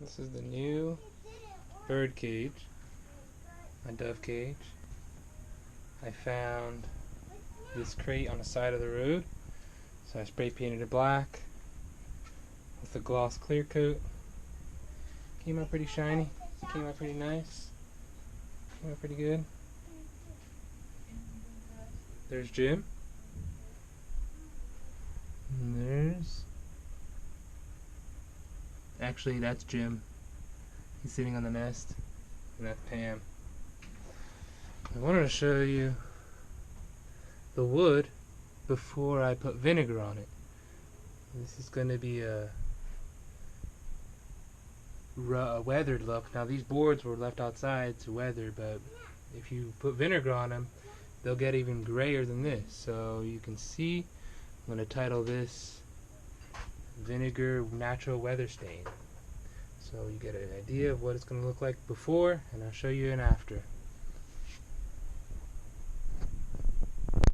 This is the new bird cage, my dove cage. I found this crate on the side of the road, so I spray painted it black with a gloss clear coat. Came out pretty shiny, came out pretty nice, came out pretty good. There's Jim. And actually that's Jim. He's sitting on the nest, and that's Pam. I wanted to show you the wood before I put vinegar on it. This is going to be a weathered look. Now these boards were left outside to weather, but if you put vinegar on them, they'll get even grayer than this. So you can see, I'm going to title this Vinegar Natural Weather Stain. So you get an idea of what it's going to look like before, and I'll show you an after.